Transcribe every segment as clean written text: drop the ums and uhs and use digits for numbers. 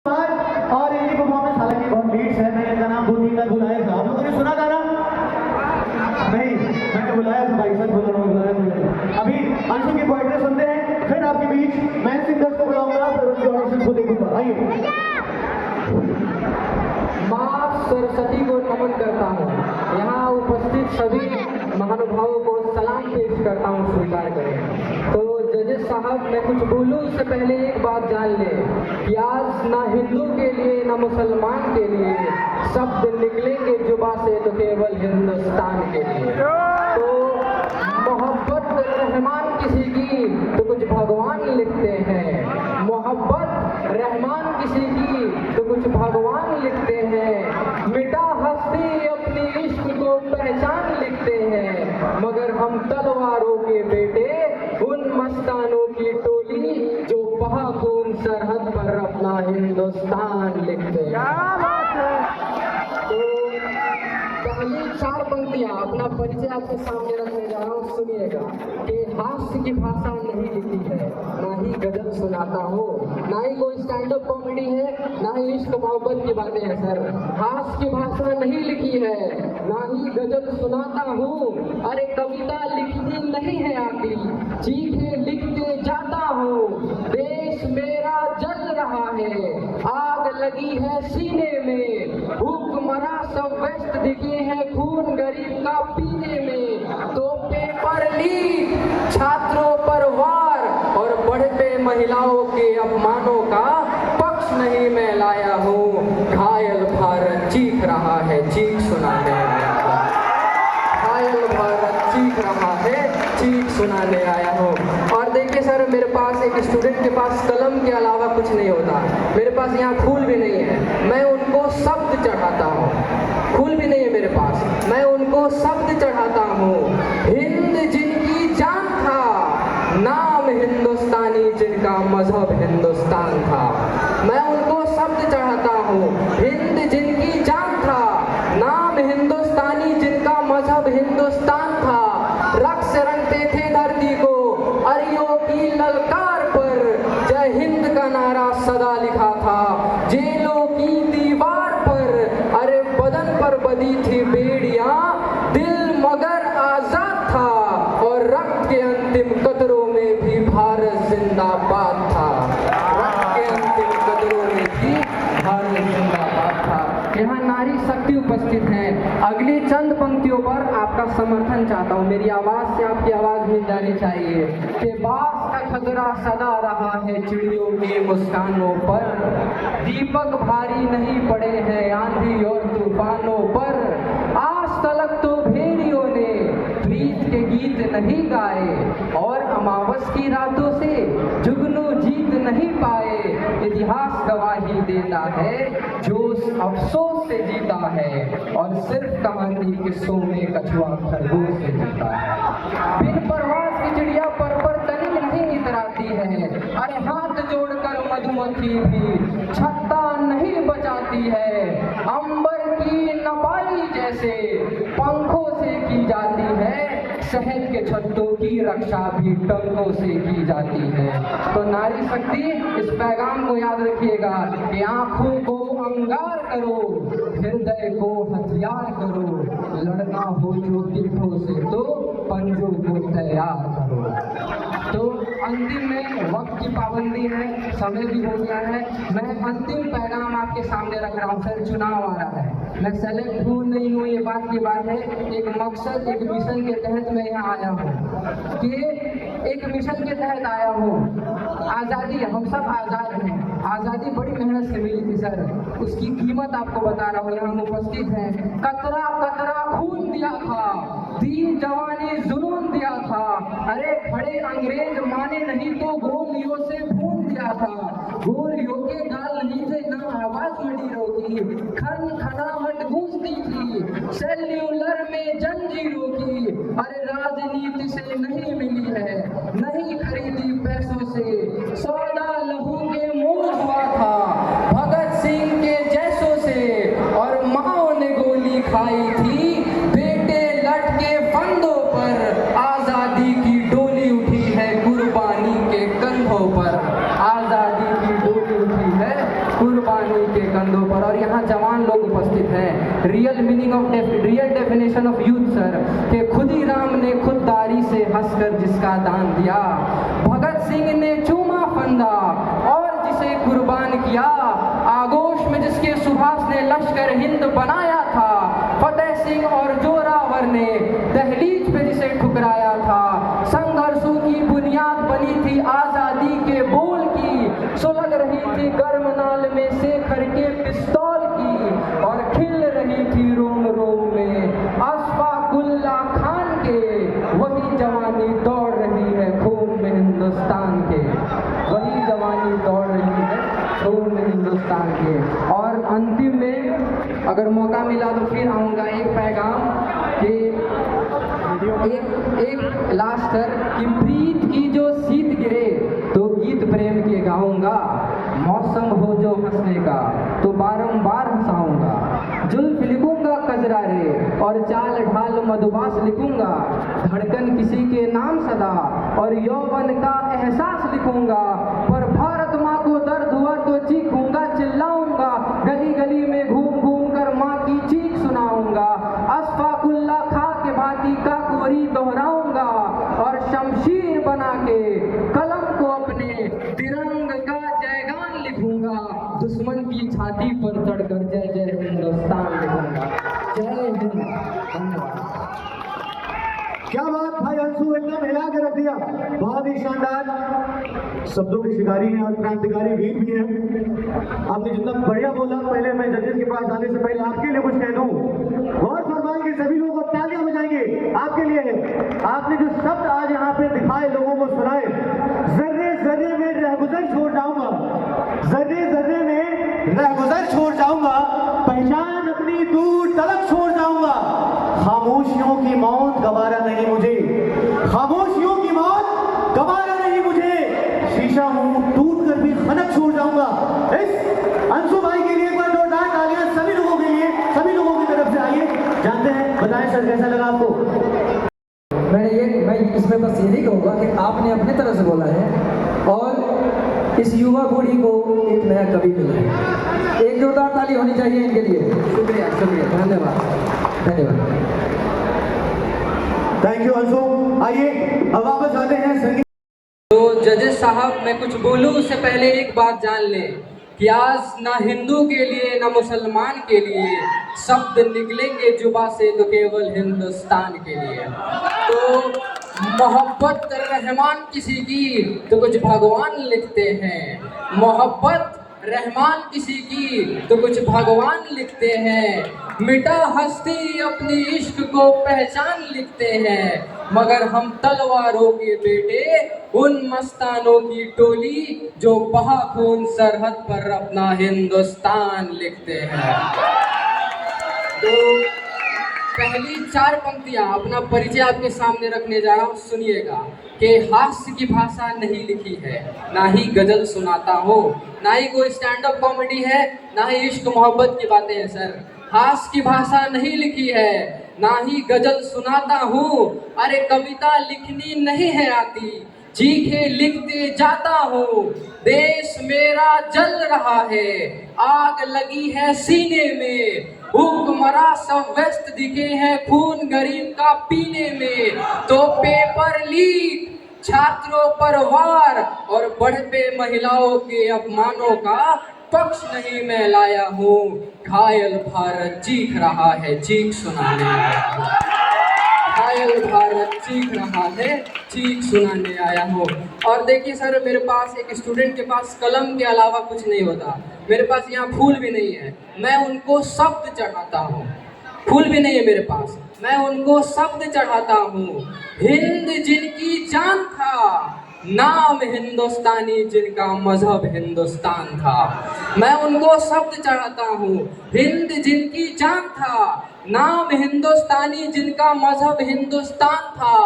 और इनकी परफॉर्मेंस हालांकि बहुत लीड्स है। मैंने इनका नाम 2-3 बार बुलाया था, आप लोगों ने सुना था ना? नहीं, मैंने बुलाया था भाई, सच बोल रहा हूँ, बुलाया था। अभी अंशु की पोएट्री सुनते हैं, फिर आपके बीच मैं सिंगर्स को बुलाऊंगा, फिर उनके ऑडिशन को देखूंगा। आइए। माँ सरस्वती को नमन करता हूँ। यहाँ उपस्थित सभी महानुभावों को सलाम पेश करता हूँ, स्वीकार करें। तो जजेस साहब, मैं कुछ बोलूँ उससे पहले एक बात जान लें कि आज ना हिंदू के लिए ना मुसलमान के लिए शब्द निकलेंगे जुबां से तो केवल हिंदुस्तान के लिए। तो मोहब्बत रहमान किसी की तो कुछ भगवान लिखते हैं, मोहब्बत रहमान किसी की तो कुछ भगवान लिखते हैं, मिटा हस्ती अपनी इश्क को पहचान लिखते हैं, मगर हम तलवारों के बेटे उन मस्तानों की टोली जो बहा खून सरहद पर अपना हिंदुस्तान लिखते हैं। तो पहली 4 पंक्तियां अपना परिचय आपके सामने रखने जा रहा हूँ, सुनिएगा कि हास्य की भाषा नहीं लिखी है, ना ही गजल सुनाता हूँ, ना ही कोई स्टैंड अप कॉमेडी है, ना ही इश्क मोहब्बत की बातें हैं सर। हास्य की भाषा नहीं लिखी है, ना ही गजल सुनाता हूँ, अरे कविता लिखनी नहीं है आती, चीखे लिखते जाता हूँ। देश मेरा जल रहा है, आग लगी है सीने में, भूख मरा सब व्यस्त दिखे हैं खून गरीब का पीने में, तो पेपर लीक छात्रों पर वार और बढ़ते महिलाओं के अपमानों का पक्ष नहीं मैं लाया हूँ, घायल भारत चीख रहा है, चीख सुनाने आया हूँ, घायल भारत चीख रहा है, चीख सुनाने आया हूँ। और देखिए सर, मेरे पास एक स्टूडेंट के पास कलम के अलावा कुछ नहीं होता, मेरे पास यहाँ फूल भी नहीं है, मैं उनको शब्द चढ़ाता हूँ, फूल भी नहीं है मेरे पास, मैं उनको शब्द चढ़ाता हूँ। हिंद जिनकी जान था, नाम हिंदुस्तानी जिनका मजहब हिंदुस्तान था, मैं उनको शब्द चढ़ाता हूँ। हिंद जिनकी जान था, नाम हिंदुस्तानी जिनका मजहब हिंदुस्तान था, रक्स रंगते थे धरती को अरियों की ललकार पर, जय हिंद का नारा सदा लिखा था जेलों की दीवार पर, अरे बदन पर बदी थी बेड़ियां, दिल मगर आजाद था, और रक्त के अंतिम कतरों में भी भारत जिंदाबाद था, रक्त के अंतिम कतरों में भी भारत जिंदाबाद था। यहाँ नारी शक्ति उपस्थित है। अगली चंद पंक्तियों पर आपका समर्थन चाहता हूँ, मेरी आवाज से आपकी आवाज मिल जानी चाहिए कि बास का खतरा सदा रहा है चिड़ियों की मुस्कानों पर, दीपक भारी नहीं पड़े हैं आंधी और तूफानों पर, आज तलक तो भेड़ियों ने प्रीत के गीत नहीं गाए, और अमावस की रातों से जुगनू जीत नहीं पाए, इतिहास गवाही देता है जो अफसोस से जीता है, और सिर्फ कहानी किस्सों में कछुआ खरगोश से जीता है। बिन परवास की चिड़िया पर तनिक नहीं इतराती है, अरे हाथ जोड़कर मधुमक्खी भी छत्ता नहीं बचाती है, अंबर की नपाई जैसे पंखों से की जाती है, शहद के छत्तों की रक्षा भी टंकों से की जाती है। तो नारी शक्ति, इस पैगाम को याद रखिएगा कि आंखों को अंगार करो, हृदय को हथियार करो, लड़ना हो जो तिखों से तो पंजों को तैयार करो। तो अंतिम में वक्त की पाबंदी है, समय भी हो गया है, मैं अंतिम पैगाम आपके सामने रख रहा हूँ सर। चुनाव आ रहा है, मैं सेलेक्ट हूँ नहीं हूँ ये बात की बात है, एक मकसद एक मिशन के तहत मैं यहाँ आया हूँ, कि एक मिशन के तहत आया हूँ। आज़ादी, हम सब आज़ाद हैं, आज़ादी बड़ी मेहनत से मिली थी सर, उसकी कीमत आपको बता रहा हूँ, यहाँ हम उपस्थित हैं। कतरा कतरा खून दिया था, दी जवानी जुनून दिया था, अरे खड़े अंग्रेज माने नहीं तो गोलियों से भून दिया था, गोलियों के गाल नहीं थे ना आवाज मडीरों की, खन खनाहट गूंजती थी सेल्यूलर में जंजीरों की, अरे राजनीति से नहीं मिली है, नहीं खरीदी पैसों से, सौदा लहू के मोल हुआ था भगत सिंह के जैसों से, और माओ ने गोली खाई थी बेटे लटके फंदों पर, आजादी की डोली उठी है कुर्बानी के कंधों पर, आजादी की डोली उठी है कुर्बानी जवानी के कंधों पर। और यहाँ जवान लोग उपस्थित हैं। Real definition of youth sir कि खुदी राम ने खुददारी से हंसकर जिसका दान दिया, भगत सिंह ने चूमा फंदा और जिसे कुर्बान किया, आगोश में जिसके सुभाष ने लश्कर हिंद बनाया था, फतेह सिंह और जोरावर ने दहलीज पे जिसे ठुकराया था, संघर्षों की बुनियाद बनी थी आजादी के बोल की, सुलग रही थी गर्म नाल में शेखर के पिस्तौल की, और खिल रही थी रोम रोम में अशफाकुल्ला खान के, वही जवानी दौड़ रही है खून में हिंदुस्तान के, वही जवानी दौड़ रही है खून में हिंदुस्तान के। और अंतिम में अगर मौका मिला तो फिर आऊँगा एक पैगाम कि एक लास्ट सर कि प्रीत की जो शीत गिरे तो गीत प्रेम के गाऊंगा, मौसम हो जो हंसने का तो बारंबार हंसाऊंगा, जुल्फ लिखूंगा कजरा रे और चाल ढाल मधुबास लिखूंगा, धड़कन किसी के नाम सदा और यौवन का एहसास लिखूंगा, पर भारत माँ को दर्द हुआ तो चीखूंगा चिल्लाऊंगा, गली गली में घूम घूम कर माँ की चीख सुनाऊंगा, अशफाकुल्ला खा के भाती का कोरी दोहराऊंगा, और शमशीर बना के कलम को अपने तिरंग का जयगान लिखूंगा, दुश्मन की छाती पर चढ़कर जय जय हिंदुस्तान लिखूंगा। जय हिंद। धन्यवाद। क्या बात भाई अंशु, एकदम हिला के रख दिया, बहुत ही शानदार। शब्दों के शिकारी हैं और क्रांतिकारी वीर भी हैं। आपने जितना बढ़िया बोला, पहले मैं जजेस के पास जाने से पहले आपके लिए कुछ कह दूं। गौर फरमाएंगे, सभी लोग तालियां बजाएंगे आपके लिए। आपने जो शब्द आज यहाँ पे दिखाए, लोगों को सुनाए, जर्रे जर्रे में रहगुजर छोड़ जाऊंगा, जर्रे जर्रे में रहगुजर छोड़ जाऊंगा, पहचान अपनी दूर तलक छोड़ जाऊंगा, खामोशियों की मौत गवारा नहीं मुझे, खामोशियों की मौत गवारा नहीं मुझे, शीशा हूं टूट कर भी खनक छोड़ जाऊंगा। इस अंशु भाई के लिए एक बार जोरदार तालियां सभी लोगों के लिए, सभी लोगों की तरफ से। आइए जानते हैं, बताएं सर कैसा लगा आपको? मैं इसमें बस यही कहूँगा कि आपने अपने तरह से बोला है और इस युवा पीढ़ी को एक नया कवि मिला है। एक जोरदार ताली होनी चाहिए इनके लिए। शुक्रिया शुक्रिया, धन्यवाद धन्यवाद। Thank you Anshu. आइए अब वापस आते हैं संगीत। तो जजेस साहब, मैं कुछ बोलूं उससे पहले एक बात जान लें कि आज ना हिंदू के लिए ना मुसलमान के लिए शब्द निकलेंगे जुबा से तो केवल हिंदुस्तान के लिए। तो मोहब्बत रहमान किसी की तो कुछ भगवान लिखते हैं, मोहब्बत रहमान किसी की तो कुछ भगवान लिखते हैं, मिटा हस्ती अपनी इश्क को पहचान लिखते हैं, मगर हम तलवारों के बेटे उन मस्तानों की टोली जो बहा खून सरहद पर अपना हिंदुस्तान लिखते हैं। तो पहली 4 पंक्तियां अपना परिचय आपके सामने रखने जा रहा हूँ, सुनिएगा कि हास्य की भाषा नहीं लिखी है, ना ही गजल सुनाता हो, ना ही कोई स्टैंड अप कॉमेडी है, ना ही इश्क मोहब्बत की बातें हैं सर। हास्य की भाषा नहीं लिखी है, ना ही गजल सुनाता हूँ, अरे कविता लिखनी नहीं है आती, चीखे लिखते जाता हूँ, देश मेरा जल रहा है, आग लगी है सीने में, हुक्मरां सब व्यस्त दिखे हैं खून गरीब का पीने में, तो पेपर लीक, छात्रों पर वार और बढ़ते महिलाओं के अपमानों का पक्ष नहीं मैं लाया हूँ, घायल भारत चीख रहा है, चीख सुनाने आया हूँ, घायल भारत चीख रहा है, चीख सुनाने आया हूँ। और देखिए सर, मेरे पास एक स्टूडेंट के पास कलम के अलावा कुछ नहीं होता, मेरे पास यहाँ फूल भी नहीं है, मैं उनको शब्द चढ़ाता हूँ, फूल भी नहीं है मेरे पास, मैं उनको शब्द चढ़ाता हूँ। हिंद जिनकी जान था, नाम हिंदुस्तानी जिनका मजहब हिंदुस्तान था, मैं उनको शब्द चढ़ाता हूँ। हिंद जिनकी जान था, नाम हिंदुस्तानी जिनका मजहब हिंदुस्तान था,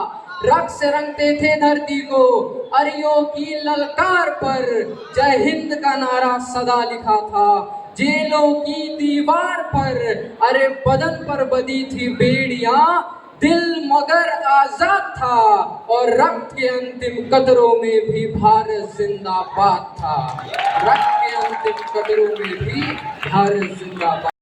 रक्स रंगते थे धरती को अरियों की ललकार पर, जय हिंद का नारा सदा लिखा था जेलों की दीवार पर, अरे बदन पर बदी थी बेड़ियां दिल मगर आजाद था और रक्त के अंतिम कदरों में भी भारत जिंदाबाद था। रक्त के अंतिम कदरों में भी भारत जिंदाबाद।